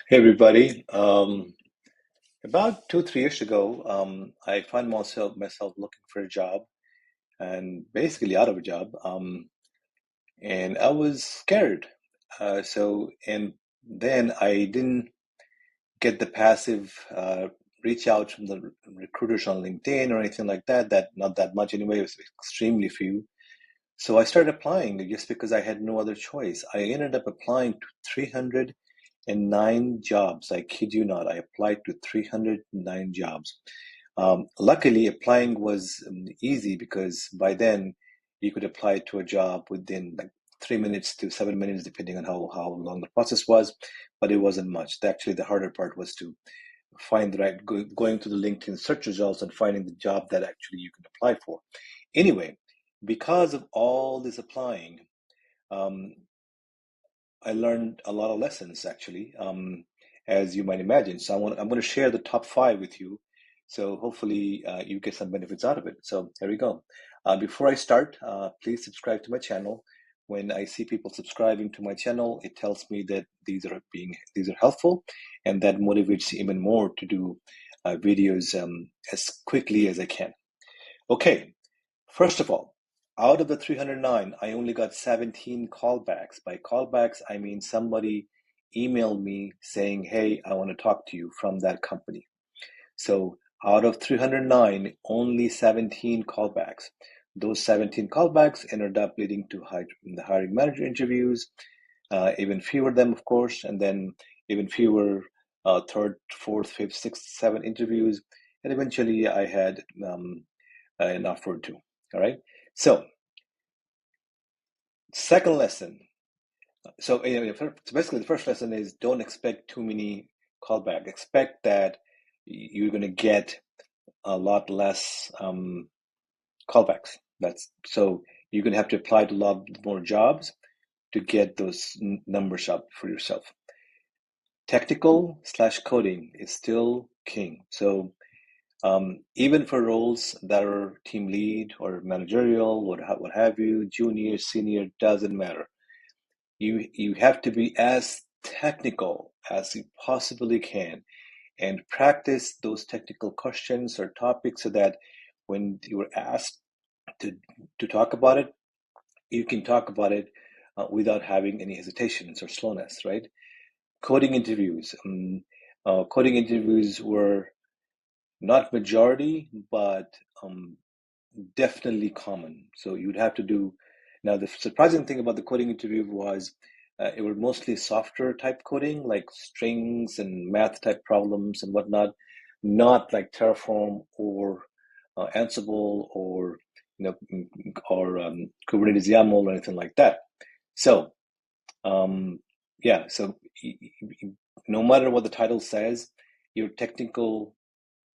Hey everybody. About 2, 3 years ago, I found myself looking for a job and basically out of a job. And I was scared. And then I didn't get the passive reach out from the recruiters on LinkedIn or anything like that. That not that much anyway. It was extremely few. So I started applying just because I had no other choice. I ended up applying to 309 jobs. I kid you not. I applied to 309 jobs. Luckily, applying was easy because by then you could apply to a job within like 3 minutes to 7 minutes, depending on how long the process was. But it wasn't much. Actually, the harder part was to find the going to the LinkedIn search results and finding the job that actually you can apply for. Anyway, because of all this applying, um, I learned a lot of lessons actually, as you might imagine. So I'm going to share the top five with you. So hopefully you get some benefits out of it. So here we go. Before I start, please subscribe to my channel. When I see people subscribing to my channel, it tells me that these are helpful, and that motivates me even more to do videos as quickly as I can. Okay, first of all, out of the 309, I only got 17 callbacks. By callbacks, I mean somebody emailed me saying, hey, I want to talk to you from that company. So out of 309, only 17 callbacks. Those 17 callbacks ended up leading to the hiring manager interviews, even fewer of them, of course, and then even fewer third, fourth, fifth, sixth, seventh interviews. And eventually I had an offer too. All right. So, second lesson. So, basically, the first lesson is don't expect too many callbacks. Expect that you're going to get a lot less callbacks. That's so you're going to have to apply to a lot more jobs to get those numbers up for yourself. Technical slash coding is still king. So, even for roles that are team lead or managerial, what have you, junior, senior, doesn't matter. You have to be as technical as you possibly can and practice those technical questions or topics so that when you are asked to to talk about it, you can talk about it without having any hesitations or slowness, right? Coding interviews. Coding interviews were not majority, but definitely common. So you'd have to do. Now, the surprising thing about the coding interview was it were mostly software type coding, like strings and math type problems and whatnot, not like Terraform or Ansible or Kubernetes YAML or anything like that. So yeah, so no matter what the title says, your technical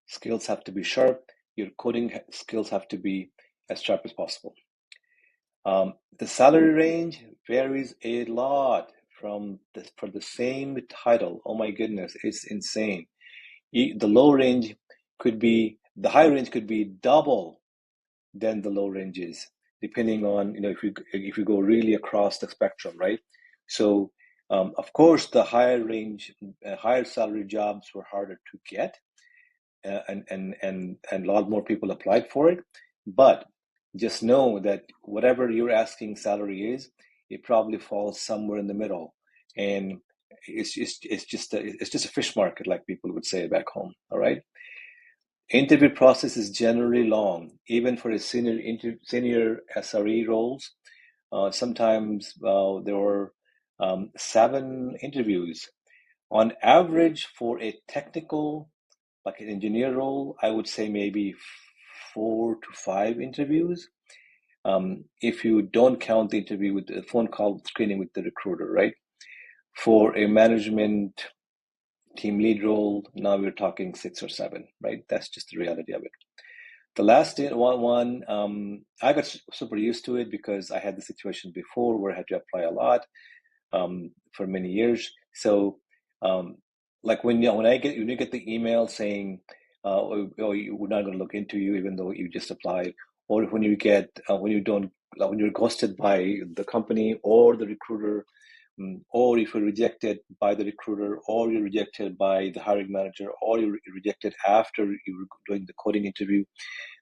skills have to be sharp. Your coding skills have to be as sharp as possible. The salary range varies a lot for the same title. Oh my goodness, it's insane. The low range the high range could be double than the low range is, depending on if you go really across the spectrum, right? So, of course, the higher range, higher salary jobs were harder to get, and a lot more people applied for it. But just know that whatever your asking salary is, it probably falls somewhere in the middle, and it's just a fish market, like people would say back home. All right. Interview process is generally long, even for a senior SRE roles. Sometimes there were 7 interviews on average for a technical, like an engineer role. I would say maybe 4 to 5 interviews. If you don't count the interview with the phone call screening with the recruiter, right? For a management team lead role, now we're talking 6 or 7, right? That's just the reality of it. The last one, I got super used to it because I had the situation before where I had to apply a lot for many years. So, um, like when you get the email saying, we're not going to look into you, even though you just applied, or when you get when you don't when you're ghosted by the company or the recruiter, or if you're rejected by the recruiter, or you're rejected by the hiring manager, or you're rejected after you were doing the coding interview.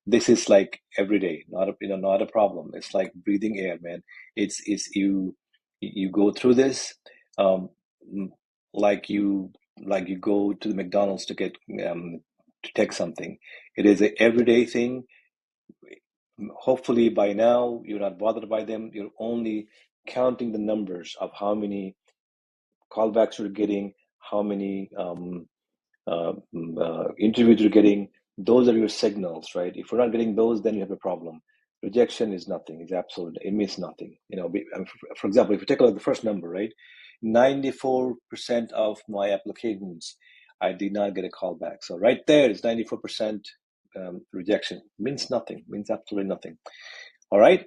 This is like every day, not a problem. It's like breathing air, man. It's you go through this, um, like you go to the McDonald's to get to take something. It is an everyday thing. Hopefully by now you're not bothered by them. You're only counting the numbers of how many callbacks you're getting, how many interviews you're getting. Those are your signals, right? If you're not getting those, then you have a problem. Rejection is nothing. It's absolute. It means nothing. For example, if you take a look at the first number, right? 94% of my applications, I did not get a callback. So right there is 94% rejection. Means nothing. Means absolutely nothing. All right.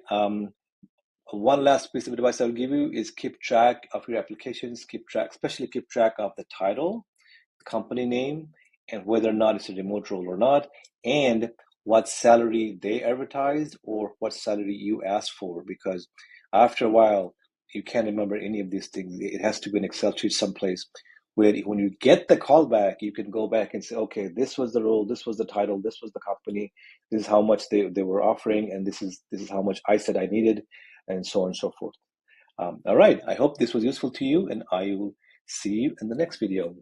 One last piece of advice I'll give you is keep track of your applications. Especially keep track of the title, company name, and whether or not it's a remote role or not, and what salary they advertised or what salary you asked for, because after a while you can't remember any of these things. It has to be an Excel sheet someplace where when you get the callback, you can go back and say, okay, this was the role, this was the title, this was the company, this is how much they were offering, and this is how much I said I needed, and so on and so forth. All right, I hope this was useful to you, and I will see you in the next video.